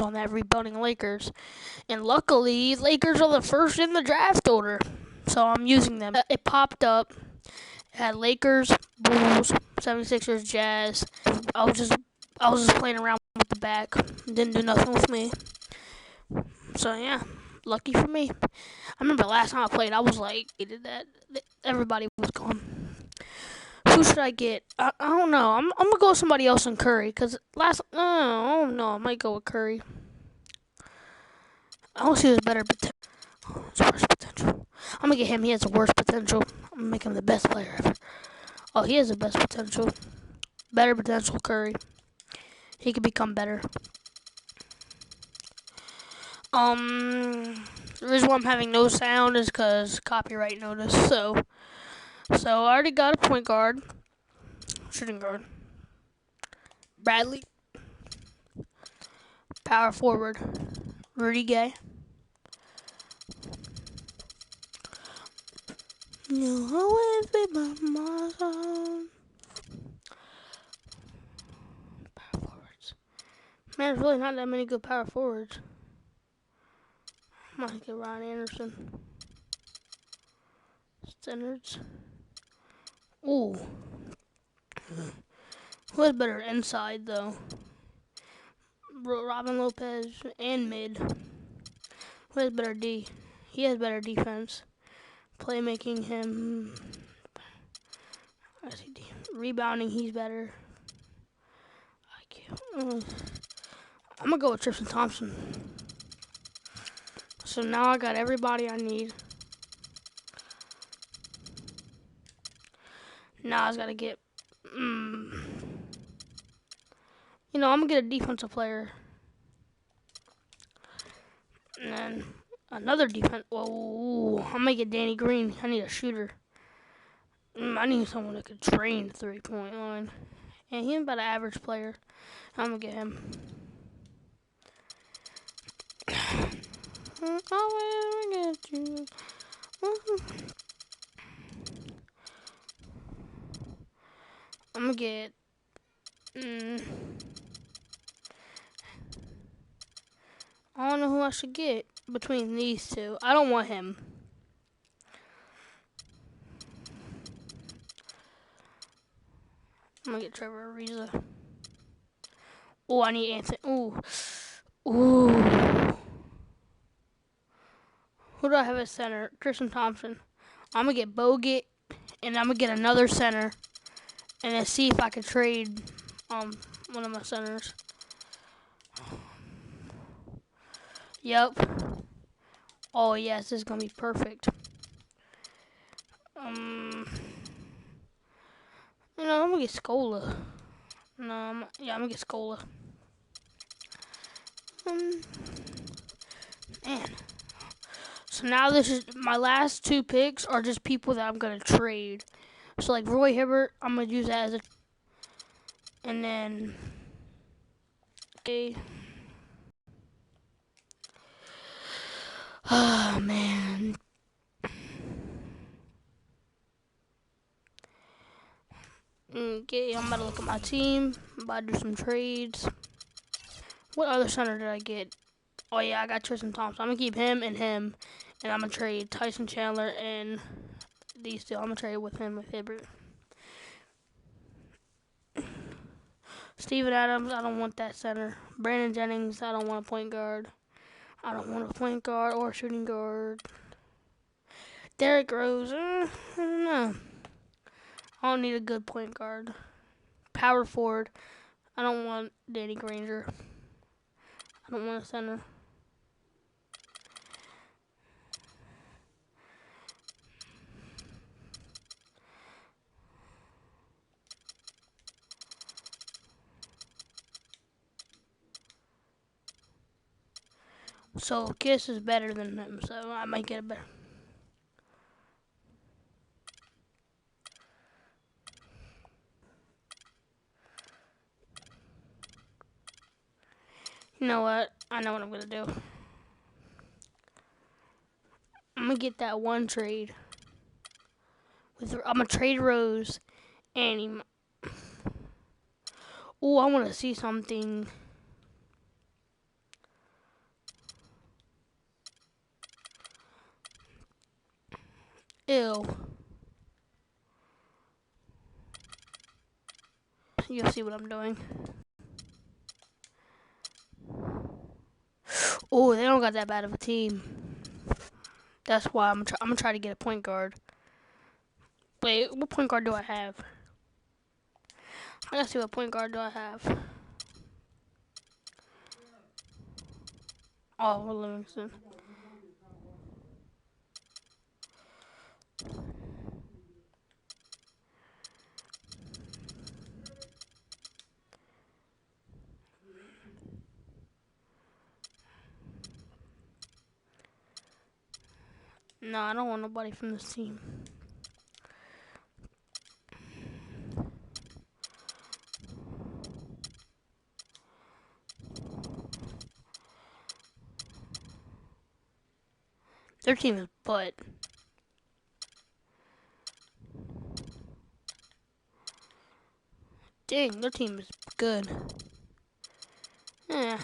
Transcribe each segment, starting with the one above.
on that rebuilding Lakers. And luckily, Lakers are the first in the draft order. So I'm using them. It popped up. It had Lakers, Bulls, 76ers, Jazz. I was just playing around with the back. Didn't do nothing with me. So yeah, lucky for me. I remember last time I played, I was like, that everybody was gone. Who should I get? I don't know. I'm gonna go with somebody else in Curry, cause I don't know. I might go with Curry. I don't see his better potential. His worst potential. I'm gonna get him. He has the worst potential. I'm gonna make him the best player ever. Oh, he has the best potential. Better potential, Curry. He could become better. The reason why I'm having no sound is because copyright notice. So I already got a point guard, shooting guard. Bradley, power forward. Rudy Gay. You always be by my side. Power forwards. Man, there's really not that many good power forwards. I might get Ryan Anderson. Centers. Ooh. Who has better inside, though? Robin Lopez and mid. Who has better D? He has better defense. Playmaking, him. I see D. Rebounding, he's better. I'm gonna go with Tristan Thompson. So now I got everybody I need. Now I just gotta get. I'm gonna get a defensive player. And then another defense. Whoa, I'm gonna get Danny Green. I need a shooter. I need someone that could train 3-point line. And he's about an average player. I'm gonna get him. I will get you. I'm gonna get. I don't know who I should get between these two. I don't want him. I'm gonna get Trevor Ariza. Oh, I need Anthony. Ooh. Who do I have at center? Tristan Thompson. I'm gonna get Bogut, and I'm gonna get another center, and then see if I can trade one of my centers. Yep. Oh yes, this is gonna be perfect. I'm gonna get Scola. I'm gonna get Scola. Man. So now this is my last two picks are just people that I'm gonna trade. So like Roy Hibbert, I'm gonna use that as a, and then okay. Oh man. Okay, I'm about to look at my team. I'm about to do some trades. What other center did I get? Oh yeah, I got Tristan Thompson. I'm gonna keep him, and I'm gonna trade Tyson Chandler and these two. I'm gonna trade with him with Hibbert. Steven Adams, I don't want that center. Brandon Jennings, I don't want a point guard. I don't want a point guard or a shooting guard. Derrick Rose, I don't know. I don't need a good point guard. Power forward, I don't want Danny Granger. I don't want a center. So Kiss is better than him, so I might get a better. You know what? I know what I'm gonna do. I'm gonna get that one trade. I'm gonna trade Rose, and he. Oh, I want to see something. Ew. You'll see what I'm doing. Oh, they don't got that bad of a team. That's why I'm gonna try to get a point guard. Wait, what point guard do I have? I gotta see what point guard do I have. Oh, Livingston. No, I don't want nobody from this team. Their team is butt. Dang, their team is good. Yeah.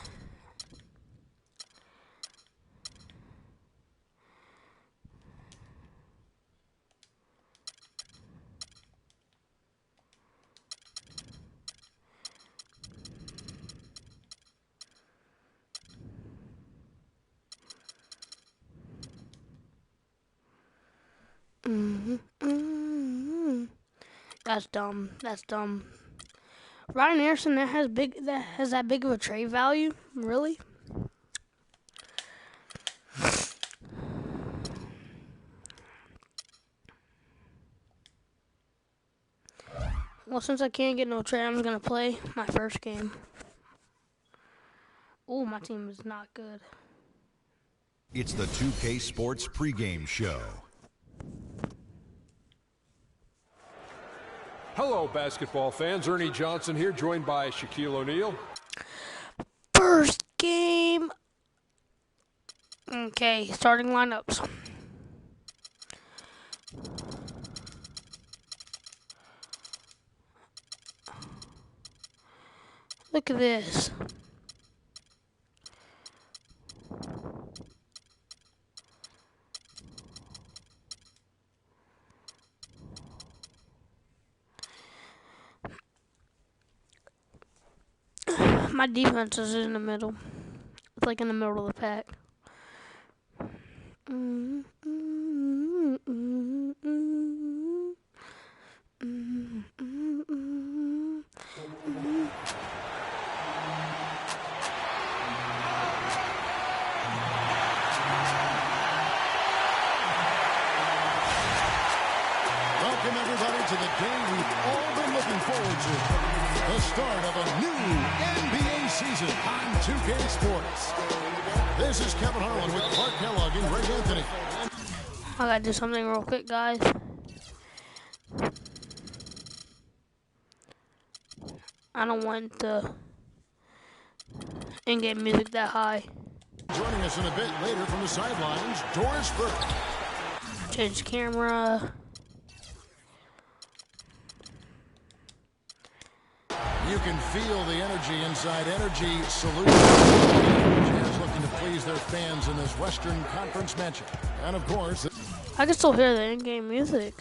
That's dumb. That's dumb. Ryan Anderson that has that big of a trade value? Really? Well, since I can't get no trade, I'm just gonna play my first game. Ooh, my team is not good. It's the 2K Sports pregame show. Hello, basketball fans. Ernie Johnson here, joined by Shaquille O'Neal. First game. Okay, starting lineups. Look at this. My defense is in the middle. It's like in the middle of the pack. Welcome everybody to the day we've all been looking forward to. The start of a new NBA season on 2K Sports. This is Kevin Harlan with Clark Kellogg and Greg Anthony. I gotta do something real quick, guys. I don't want the in-game music that high. Joining us in a bit later from the sidelines, Doris Burke. Change camera. You can feel the energy inside Energy Solutions. Jazz looking to please their fans in this Western Conference matchup. And of course, I can still hear the in-game music.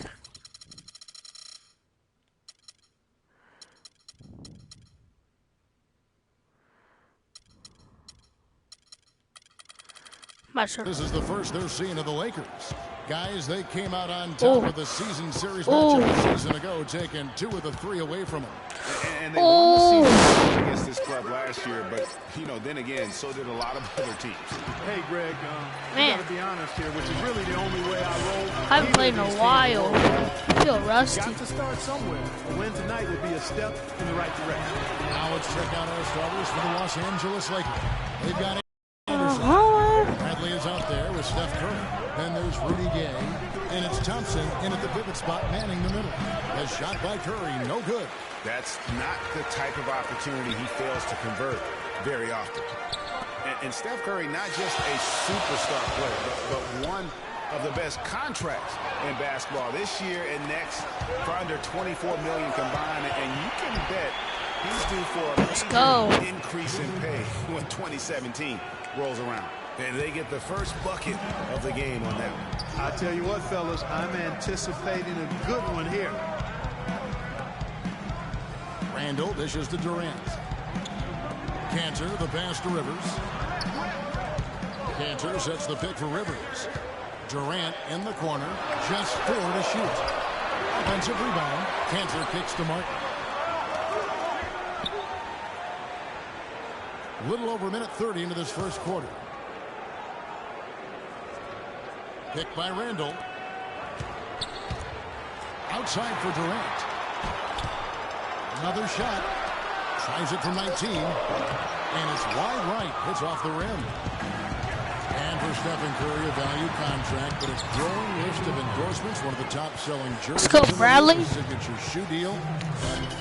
Not sure. this is the first they're seeing of the Lakers. Guys, they came out on top of the season series matchup a season ago, taking 2 of the 3 away from them. And they won the season against this club last year, but, you know, then again, so did a lot of other teams. Hey, Greg, I gotta be honest here, which is really the only way I roll. I haven't played in a while. I feel rusty. Got to start somewhere. A win tonight would be a step in the right direction. Now let's check out our starters for the Los Angeles Lakers. They've got Anderson. Bradley is out there with Steph Curry. Then there's Rudy Gay. And it's Thompson in at the pivot spot, manning the middle. A shot by Curry, no good. That's not the type of opportunity he fails to convert very often. And Steph Curry, not just a superstar player, but one of the best contracts in basketball this year and next for under $24 million combined. And you can bet he's due for a major increase in pay when 2017 rolls around. And they get the first bucket of the game on that one. I tell you what, fellas, I'm anticipating a good one here. Randall dishes to Durant. Cantor, the pass to Rivers. Cantor sets the pick for Rivers. Durant in the corner, just 4 to shoot. Offensive rebound. Cantor kicks to Martin. A little over a minute 30 into this first quarter. Picked by Randall. Outside for Durant. Another shot. Tries it from 19. And it's wide right. Hits off the rim. And for Stephen Curry, a value contract, but a growing list of endorsements. One of the top-selling jerseys. Let's go, Bradley. Signature shoe deal.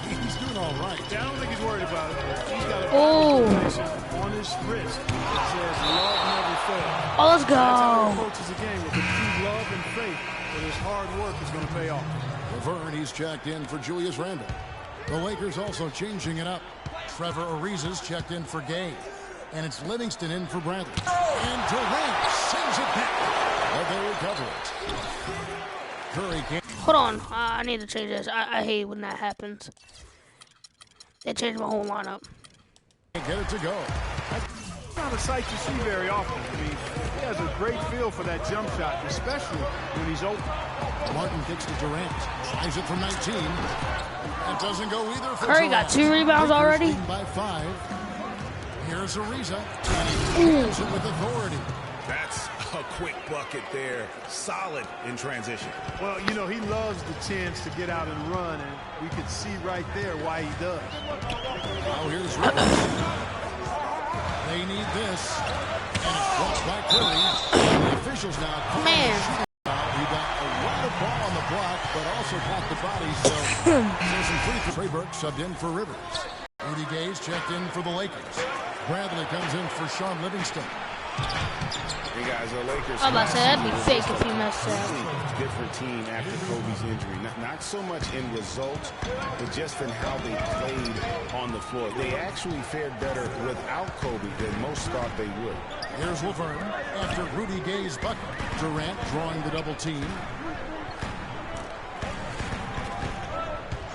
He's doing all right. I don't think he's worried about it. He's got a Oh. on his wrist. It says love never fails. Oh, let's That's how he go. approaches the game with a true love and faith that his hard work is going to pay off. Laverne, he's checked in for Julius Randle. The Lakers also changing it up. Trevor Ariza's checked in for Gay. And it's Livingston in for Bradley. And Durant sends it back. But they recover it. Curry can't. Hold on. I need to change this. I hate when that happens. They changed my whole lineup. Get it to go. It's not a sight you see very often. I mean, he has a great feel for that jump shot, especially when he's open. Martin kicks to Durant. Tries it from 19. It doesn't go either for Curry got 2 rebounds already. Leading by 5. Here's Ariza. And he hits it with authority. That's a quick bucket there. Solid in transition. Well, you know, he loves the chance to get out and run, and we could see right there why he does. Now here's Rivers. They need this. And it's blocked by Curry. And the officials now. Man. He got a lot of ball on the block, but also caught the body. So some free throw. Trey Burke subbed in for Rivers. Rudy Gay's checked in for the Lakers. Bradley comes in for Sean Livingston. Hey guys, the Lakers. I'm about to say, that'd be fake if he messed up. Different team after Kobe's injury. Not so much in results, but just in how they played on the floor. They actually fared better without Kobe than most thought they would. Here's Laverne after Rudy Gay's bucket. Durant drawing the double team.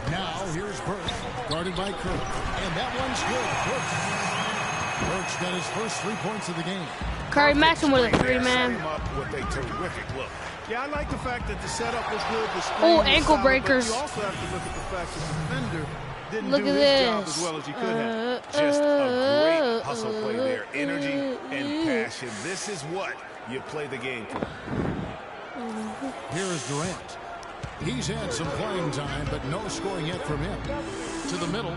Now here's Burke, guarded by Kirk. And that one's good. Burke's got his first 3 points of the game. Curry matched him with a 3-man. With a terrific look. Yeah, I like the fact that the setup was good. The screen Oh, was ankle solid, breakers. But you also have to look at the fact that the defender didn't Look do at his job this. as well as he could have. Just a great hustle play there. Energy and passion. This is what you play the game for. Here is Durant. He's had some playing time, but no scoring yet from him. To the middle.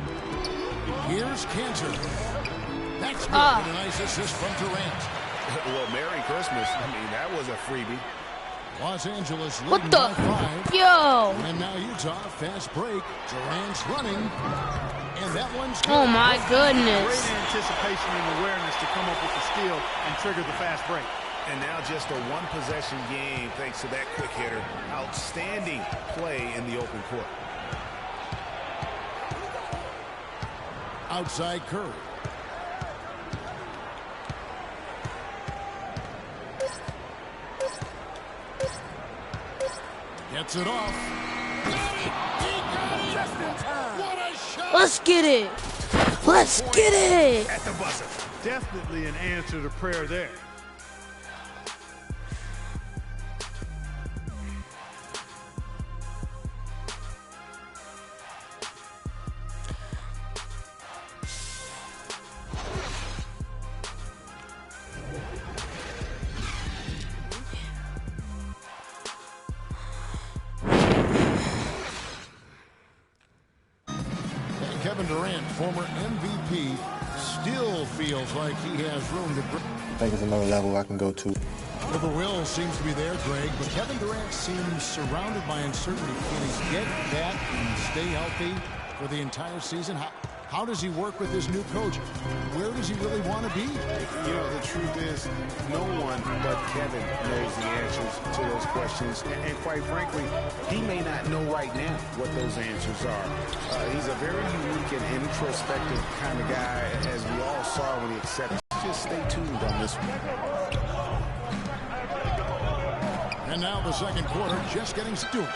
Here's Cantor. That's good. And a nice assist from Durant. Well, Merry Christmas. I mean, that was a freebie. Los Angeles leading What by the? 5. Yo. And now Utah, fast break. Durant's running. And that one's good. Oh, my goodness. Great anticipation and awareness to come up with the steal and trigger the fast break. And now just a one-possession game thanks to that quick hitter. Outstanding play in the open court. Outside Curry. Gets it off. What a shot! Let's get it. Let's get it. At the buzzer. Definitely an answer to prayer there. Kevin Durant, former MVP, still feels like he has room to grow. I think it's another level I can go to. Well, the will seems to be there, Greg, but Kevin Durant seems surrounded by uncertainty. Can he get that and stay healthy for the entire season? How does he work with his new coach? Where does he really want to be? You know, the truth is, no one but Kevin knows the answers to those questions. And quite frankly, he may not know right now what those answers are. He's a very unique and introspective kind of guy, as we all saw when he accepted. Just stay tuned on this one. And now the second quarter just getting started.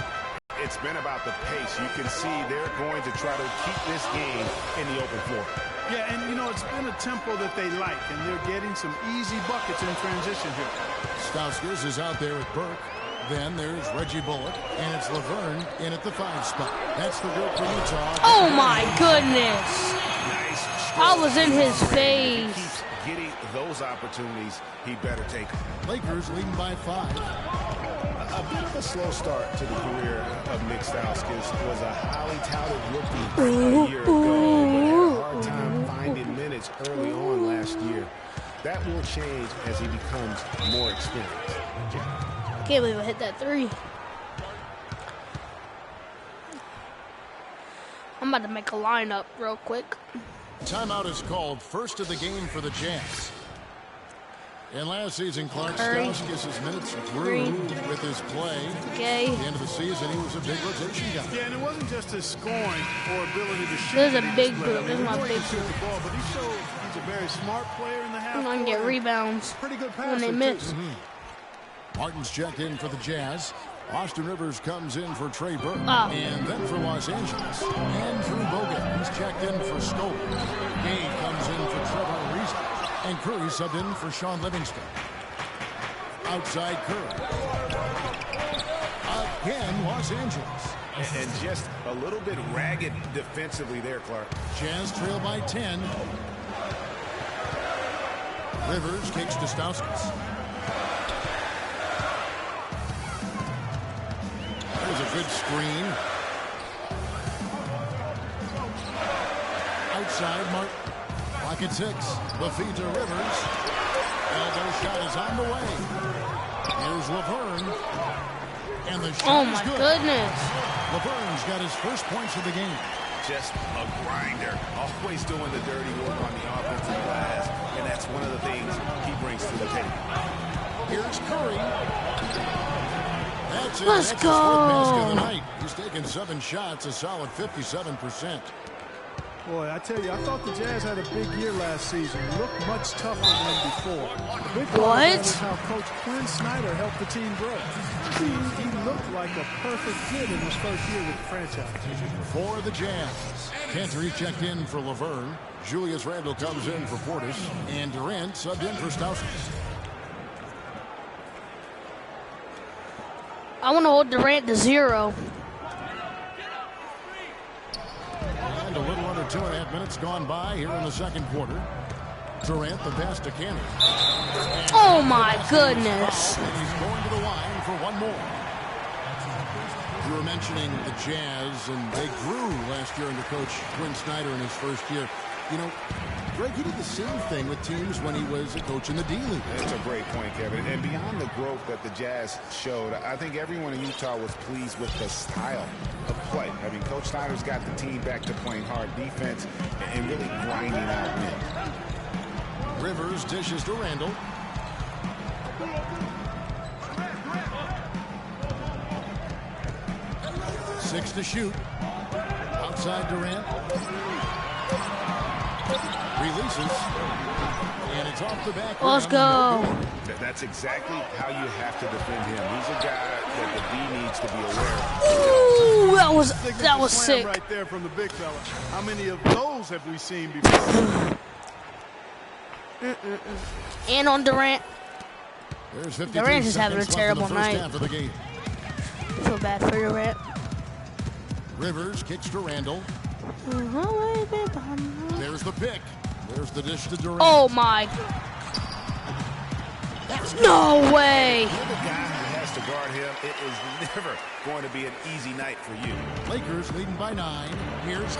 It's been about the pace. You can see they're going to try to keep this game in the open floor. Yeah, and you know, it's been a tempo that they like, and they're getting some easy buckets in transition here. Stauskas is out there with Burke. Then there's Reggie Bullock, and it's Laverne in at the 5 spot. That's the work for Utah. Oh my goodness! Nice. I was in his If he face. keeps getting those opportunities, he better take them. Lakers leading by 5. A bit of a slow start to the career of Nick Stauskas. Was a highly touted rookie a year ago, but had a hard time finding minutes early on last year. That will change as he becomes more experienced. Can't believe I hit that 3. I'm about to make a lineup real quick. Timeout is called, first of the game for the Jazz. And last season, Clark Curry. Stauskas' minutes grew Green. with his play. Okay. At the end of the season, he was a big rotation guy. Yeah, and it wasn't just his scoring or ability to shoot. This is a that he big displayed. boot. This is my He big can shoot boot. the ball, but he showed he's a very smart player in the half. I'm gonna get court. rebounds Pretty good when passer, they too. miss. Martin's checked in for the Jazz. Austin Rivers comes in for Trey Burke. Oh. And then for Los Angeles, Andrew Bogut is checked in for Scope. Gay comes in for Trevor Ariza. And Curry subbed in for Sean Livingston. Outside Curry. Again, Los Angeles. And just a little bit ragged defensively there, Clark. Jazz trail by 10. Rivers kicks to Stauskas. There's a good screen. Outside, Martin. Clock at 6. Lafita Rivers. Elbow shot is on the way. Here's Laverne. And the shot Oh is my good. goodness. Laverne's got his first points of the game. Just a grinder. Always doing the dirty work on the offensive glass. And that's one of the things he brings to the table. Here's Curry. That's it. Let's That's his fourth basket of the go. night. He's taken 7 shots, a solid 57%. Boy, I tell you, I thought the Jazz had a big year last season. Looked much tougher than before. The big part of that is how Coach Quinn Snyder helped the team grow. He looked like a perfect kid in his first year with the franchise. For the Jazz, Cantor checked in for Laverne. Julius Randle comes in for Portis. And Durant subbed in for Stauskas. I want to hold Durant to 0. And a little under 2.5 minutes gone by here in the second quarter. Durant the pass to Cantor. Oh my goodness. And he's going to the line for one more. You were mentioning the Jazz, and they grew last year under Coach Quinn Snyder in his first year. You know, Greg, he did the same thing with teams when he was a coach in the D-League. That's a great point, Kevin. And beyond the growth that the Jazz showed, I think everyone in Utah was pleased with the style of play. I mean, Coach Snyder's got the team back to playing hard defense and really grinding out wins. Rivers dishes to Randle. Six to shoot. Outside Durant. Releases. And it's off the back. Let's rim. go. No good. That's exactly how you have to defend him. He's a guy that the D needs to be aware of. Ooh, that was Signature slam sick. right there from the big fella. How many of those have we seen before? And on Durant. There's 52 Durant is having a seconds left in terrible the first night. half of the game. I feel bad for Durant. Rivers kicks to Randle. There's the pick. There's the dish to Durant. Oh my. No way. You're the guy who has to guard him. It is never going to be an easy night for you. Lakers leading by 9. Here's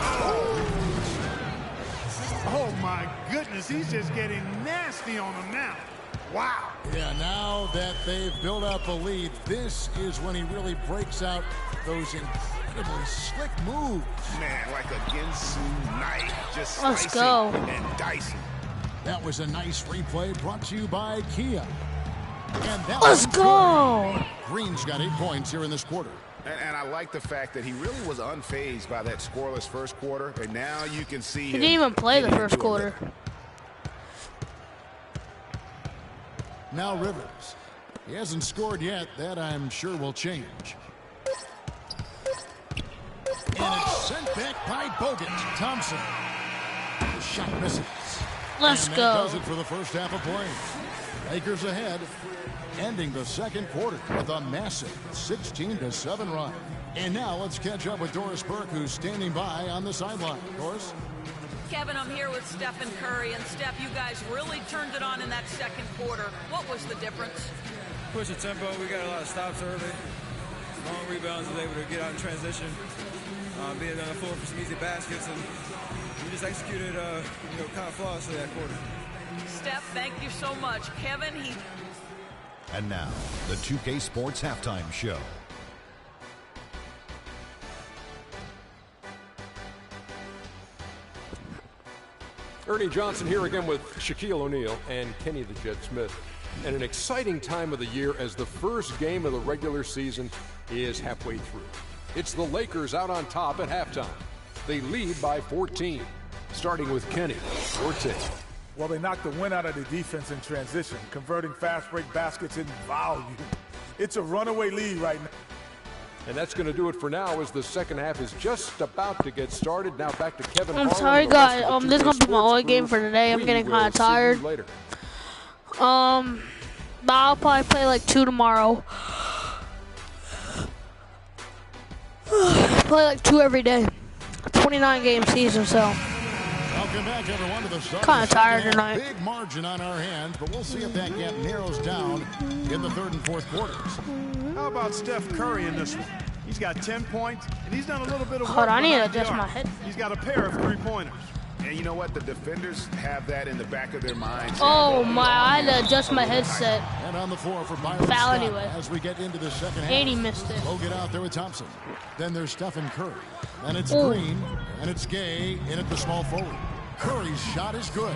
Oh my goodness, he's just getting nasty on them now. Wow. Yeah, now that they've built up a lead, this is when he really breaks out those incredibly slick moves. Man, like a Ginsu knife, just Let's slicing go. and dicing. That was a nice replay brought to you by Kia. And that Let's one's go. good. Green's got 8 points here in this quarter. And I like the fact that he really was unfazed by that scoreless first quarter, and now you can see He him didn't even play the getting first into a quarter. rhythm. Now Rivers. He hasn't scored yet. That, I'm sure, will change. And it's sent back by Bogut. Thompson. The shot misses. Let's and go. That does it for the first half of play. Lakers ahead, ending the second quarter with a massive 16-7 run. And now let's catch up with Doris Burke, who's standing by on the sideline. Doris? Kevin, I'm here with Stephen Curry. And Steph, you guys really turned it on in that second quarter. What was the difference? Push the tempo. We got a lot of stops early. Long rebounds, was able to get out in transition. Being on the floor for some easy baskets, and we just executed, kind of flawlessly that quarter. Steph, thank you so much. Kevin, And now, the 2K Sports Halftime Show. Ernie Johnson here again with Shaquille O'Neal and Kenny the Jet Smith. And an exciting time of the year as the first game of the regular season is halfway through. It's the Lakers out on top at halftime. They lead by 14. Starting with Kenny, your take. Well, they knocked the wind out of the defense in transition, converting fast break baskets in volume. It's a runaway lead right now. And that's going to do it for now as the second half is just about to get started. Now back to Kevin I'm Harlan sorry, and the rest guys. of the This is 2K going to be my Sports only game crew. for today. I'm We getting will kind of see you tired. later. But I'll probably play like 2 tomorrow. Play like 2 every day. 29-game season, so Welcome back, everyone, to the start. Kinda tired Second half. tonight. Big margin on our hands, but we'll see if that gap narrows down in the third and fourth quarters. How about Steph Curry in this one? He's got 10 points, and he's done a little bit of work. Hold on, I need to behind the adjust arc. my head. He's got a pair of three-pointers. And you know what? The defenders have that in the back of their minds. Oh my, I had to adjust my headset. And on the floor for Byron Foul Scott anyway. as we get into the second half. And he missed it. We'll get out there with Thompson. Then there's Stephen Curry. And it's Ooh. Green. And it's Gay in at the small forward. Curry's shot is good.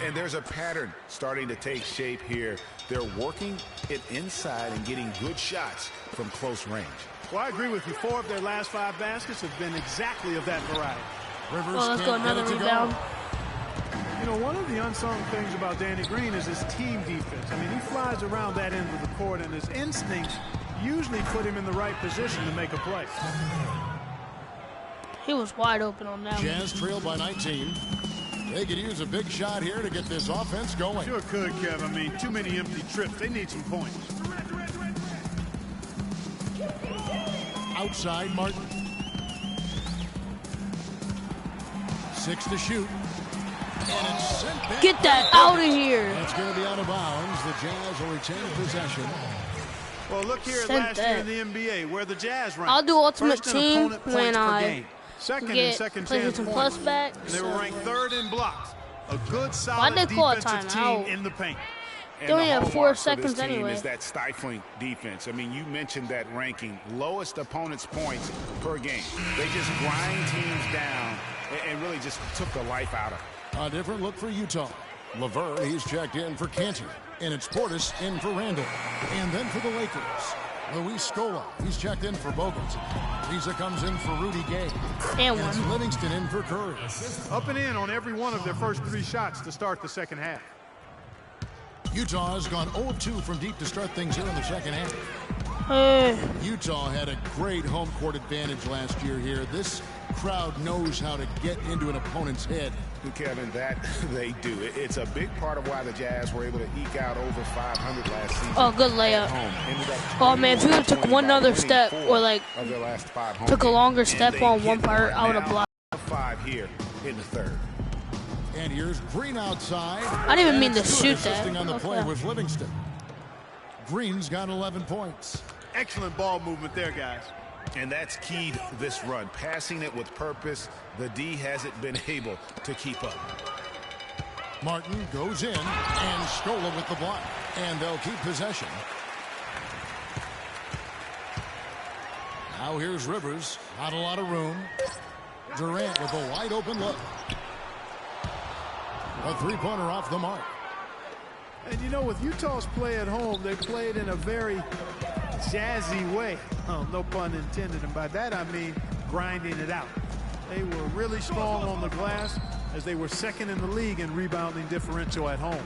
And there's a pattern starting to take shape here. They're working it inside and getting good shots from close range. Well, I agree with you. 4 of their last 5 baskets have been exactly of that variety. Rivers Well, let's go can't get another it to rebound. go. You know, one of the unsung things about Danny Green is his team defense. I mean, he flies around that end of the court, and his instincts usually put him in the right position to make a play. He was wide open on that one. Jazz trailed by 19. They could use a big shot here to get this offense going. Sure could, Kev. I mean, too many empty trips. They need some points. Outside, Martin. 6 to shoot. And it's sent back. Get that out of here. That's going to be out of bounds. The Jazz will retain possession. Well, look here at Sent last that. year in the NBA, where the Jazz ranked. I'll do Ultimate First in Team opponent when points per I game. Second in get second PlayStation chance Plus points. back. And they were So ranked 3rd in blocks. A good, Why'd solid they call a defensive timeout? team in the paint. And They only the have 4 hallmark for seconds this team anyway. is that stifling defense. I mean, you mentioned that ranking. Lowest opponent's points per game. They just grind teams down and really just took the life out of them. A different look for Utah. Laverne, he's checked in for Canty. And it's Portis in for Randall. And then for the Lakers, Luis Scola, he's checked in for Bogut. Lisa comes in for Rudy Gay. And It's one. Livingston in for Curry. Up and in on every one of their first 3 shots to start the second half. Utah has gone 0-2 from deep to start things here in the second half. Utah had a great home court advantage last year here. This crowd knows how to get into an opponent's head. Kevin, that they do. It's a big part of why the Jazz were able to eke out over 500 last season. Oh, good layup. at home. Ended up Oh, man, if you would've took 21 one by other step 24 or, like, of their last 5 home took a games. longer And step they on get one part, I would've now blocked. 5 here in the third. And here's Green outside. I didn't even And mean to it's Stewart shoot that. assisting on the play Okay. with Livingston. Green's got 11 points. Excellent ball movement there, guys. And that's keyed this run. Passing it with purpose. The D hasn't been able to keep up. Martin goes in, and Scola with the block. And they'll keep possession. Now here's Rivers. Not a lot of room. Durant with a wide open look. A three-pointer off the mark. And you know, with Utah's play at home, they played in a very jazzy way. Oh, no pun intended. And by that, I mean grinding it out. They were really strong on the glass as they were second in the league in rebounding differential at home.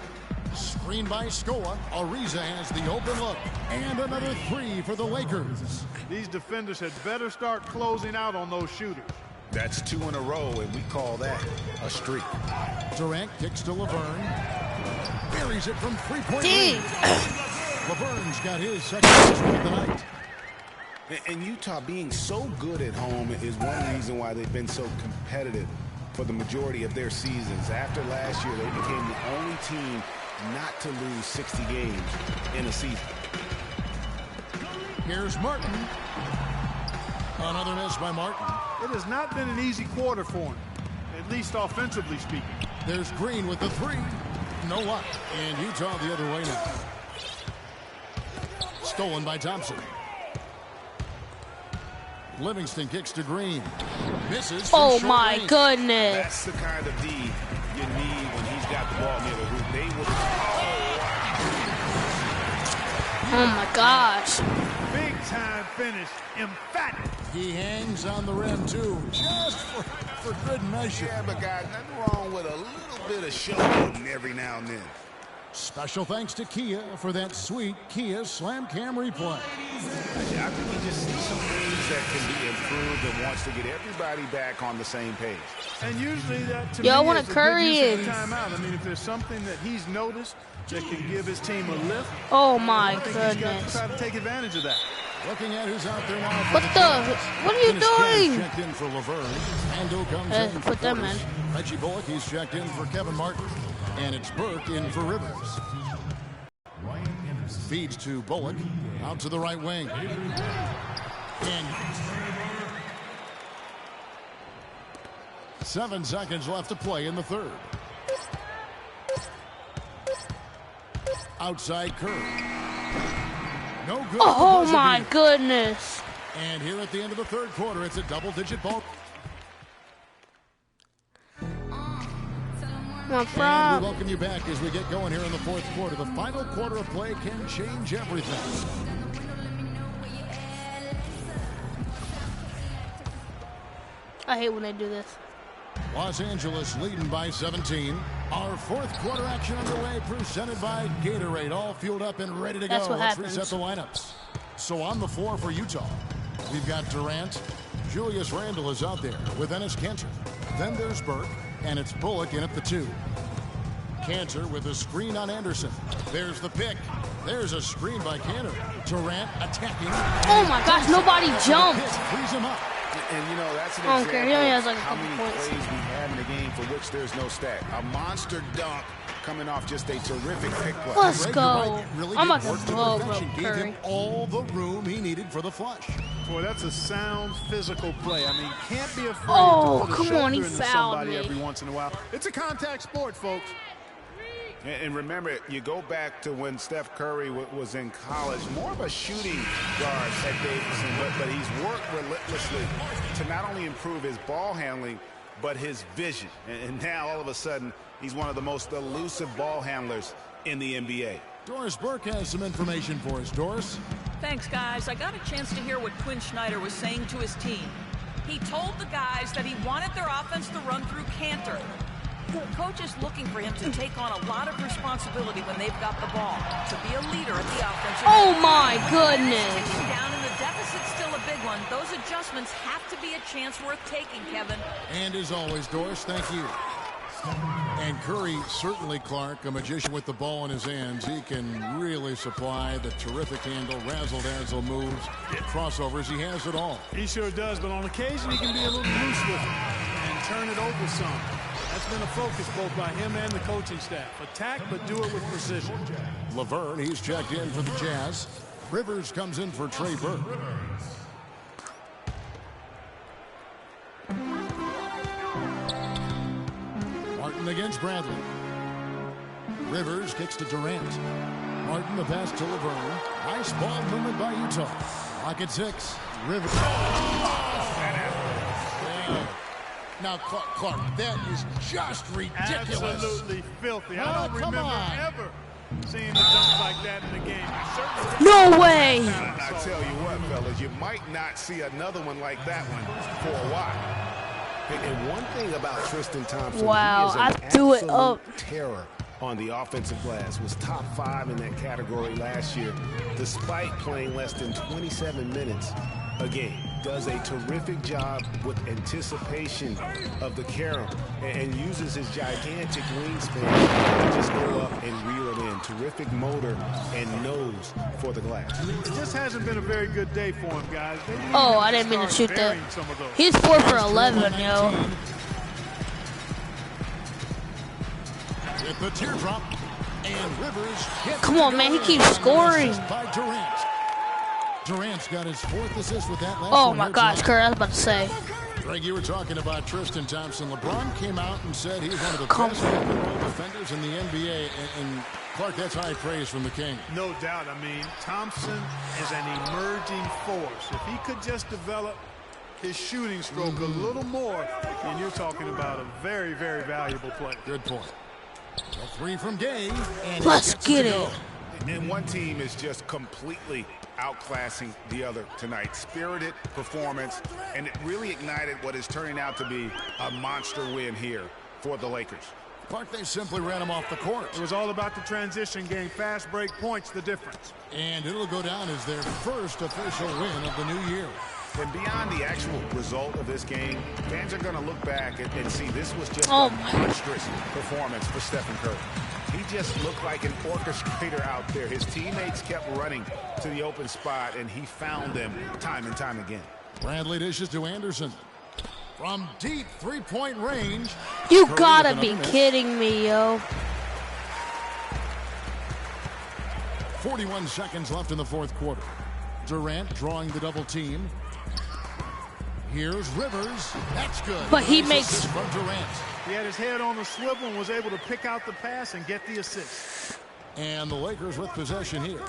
Screen by Scola. Ariza has the open look. And another three for the Lakers. These defenders had better start closing out on those shooters. That's 2 in a row, and we call that a streak. Durant kicks to Laverne. Buries it from three-point range. Laverne's got his second streak of the night. And Utah being so good at home is one reason why they've been so competitive for the majority of their seasons. After last year, they became the only team not to lose 60 games in a season. Here's Martin. Another miss by Martin. It has not been an easy quarter for him, at least offensively speaking. There's Green with the three. No luck. And Utah the other way now. Stolen by Thompson. Livingston kicks to Green. Misses. Oh my goodness. That's the kind of D you need when he's got the ball near the hoop. They will. Oh my gosh. Big time finish. Emphatic. He hangs on the rim too, just for good measure. Yeah, but guys, nothing wrong with a little bit of showboating every now and then. Special thanks to Kia for that sweet Kia Slam Cam replay. I think he just sees some things that can be improved and wants to get everybody back on the same page. And usually that to me is a Curry good use of timeout. I mean, if there's something that he's noticed that can give his team a lift, oh my goodness, he's got to try to take advantage of that. Looking at who's out there now. What are you doing? Checked in for Laverne. Ando comes in for put them in. Reggie Bullock, he's checked in for Kevin Martin. And it's Burke in for Rivers. Feeds to Bullock. Out to the right wing. And 7 seconds left to play in the third. Outside Curry. No good. Oh my goodness. And here at the end of the third quarter, it's a double-digit ball. And we welcome you back as we get going here in the fourth quarter. The final quarter of play can change everything. I hate when they do this. Los Angeles leading by 17. Our fourth quarter action underway, presented by Gatorade. All fueled up and ready to go. That's what Let's happens. reset the lineups. So on the floor for Utah, we've got Durant. Julius Randle is out there with Enes Kanter. Then there's Burke. And it's Bullock in at the 2. Kanter with a screen on Anderson. There's the pick. There's a screen by Kanter. Durant attacking. Oh my gosh, nobody jumped. Frees him up. And you know, that's an I don't care. He only has like a how couple many points. plays we have in the game for which there's no stat. A monster dunk coming off just a terrific pick play. Let's Greg, go. right, really I'm about did work to to blow perfection. bro, Gave Curry. him all the room he needed for the flush. Boy, that's a sound physical play. I mean, can't be afraid Oh, to put a come shoulder on, he into fouled somebody me. every once in a while. It's a contact sport, folks. And remember, you go back to when Steph Curry was in college, more of a shooting guard at Davidson, but he's worked relentlessly to not only improve his ball handling, but his vision. And now, all of a sudden, he's one of the most elusive ball handlers in the NBA. Doris Burke has some information for us. Doris? Thanks, guys. I got a chance to hear what Quinn Snyder was saying to his team. He told the guys that he wanted their offense to run through Kanter. The coach is looking for him to take on a lot of responsibility when they've got the ball, to be a leader at the offensive Oh end. my When goodness. it's ticking down and the deficit's still a big one, those adjustments have to be a chance worth taking, Kevin. And as always, Doris, thank you. And Curry, certainly, Clark, a magician with the ball in his hands. He can really supply the terrific handle, razzle-dazzle moves, crossovers. He has it all. He sure does, but on occasion he can be a little loose with it and turn it over some. That's been a focus both by him and the coaching staff. Attack, but do it with precision. Laverne, he's checked in for the Jazz. Rivers comes in for Trey Burke. Martin against Bradley. Rivers kicks to Durant. Martin the pass to Laverne. Nice ball movement by Utah. Lock at 6. Rivers. Yeah. Now, Clark, that is just ridiculous. Absolutely filthy. Oh, I don't come remember on. ever seeing a dunk like that in the game. No way. I tell you what, fellas, you might not see another one like that one for a while. And one thing about Tristan Thompson, Wow, he is I an threw it absolute up. terror on the offensive glass, was top 5 in that category last year, despite playing less than 27 minutes a game. Does a terrific job with anticipation of the carom and uses his gigantic wingspan to just go up and reel it in. Terrific motor and nose for the glass. It just hasn't been a very good day for him, guys. Oh, I didn't mean to shoot that. He's 4 for 11, yo. With the teardrop, and Rivers hits. Come on, man, he keeps scoring. By Durant. Durant's got his 4th assist with that last Oh one my here gosh, tonight. Kurt, I was about to say. Greg, you were talking about Tristan Thompson. LeBron came out and said he's one of the best pick-and-roll defenders in the NBA, and Clark, that's high praise from the King. No doubt. I mean, Thompson is an emerging force. If he could just develop his shooting stroke a little more, then you're talking about a very, very valuable player. Good point. A 3 from Gay, and let's get it. And one team is just completely outclassing the other tonight. Spirited performance, and it really ignited what is turning out to be a monster win here for the Lakers. Clark, they simply ran him off the court. It was all about the transition game. Fast break points, the difference. And it'll go down as their first official win of the new year. And beyond the actual result of this game, fans are going to look back and see this was just a monstrous performance for Stephen Curry. He just looked like an orchestrator out there. His teammates kept running to the open spot, and he found them time and time again. Bradley dishes to Anderson. From deep three-point range. You gotta be kidding me, yo. 41 seconds left in the 4th quarter. Durant drawing the double team. Here's Rivers. That's good. But he makes from Durant. He had his head on the swivel and was able to pick out the pass and get the assist. And the Lakers with possession here.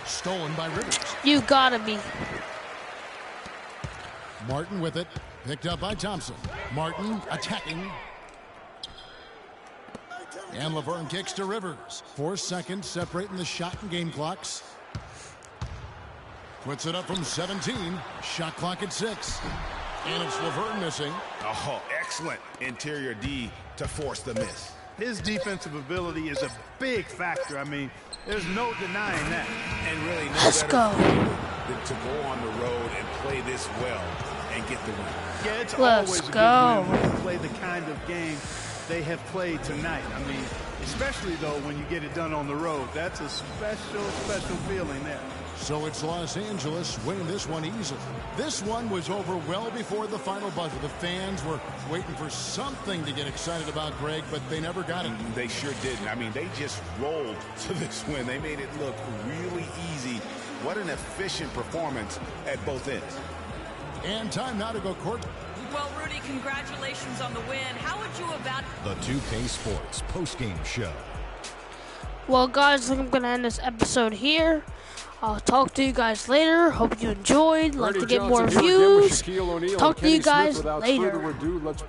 Stolen by Rivers. You gotta be. Martin with it. Picked up by Thompson. Martin attacking. And Laverne kicks to Rivers. 4 seconds separating the shot and game clocks. Puts it up from 17. Shot clock at 6. And it's Laverne missing. Oh, excellent interior D to force the miss. His defensive ability is a big factor. I mean, there's no denying that. And really no Let's go. Than to go on the road and play this well and get the win. Yeah, it's Let's always a go. good win when you play the kind of game they have played tonight. I mean, especially, though, when you get it done on the road. That's a special, special feeling there. So it's Los Angeles winning this one easily. This one was over well before the final buzzer. The fans were waiting for something to get excited about, Greg, but they never got it. They sure didn't. I mean, they just rolled to this win. They made it look really easy. What an efficient performance at both ends. And time now to go court. Well, Rudy, congratulations on the win. How would you evaluate The 2K Sports postgame show. Well, guys, I think I'm going to end this episode here. I'll talk to you guys later. Hope you enjoyed. Like to get more views. Talk to you guys later. Further ado, let's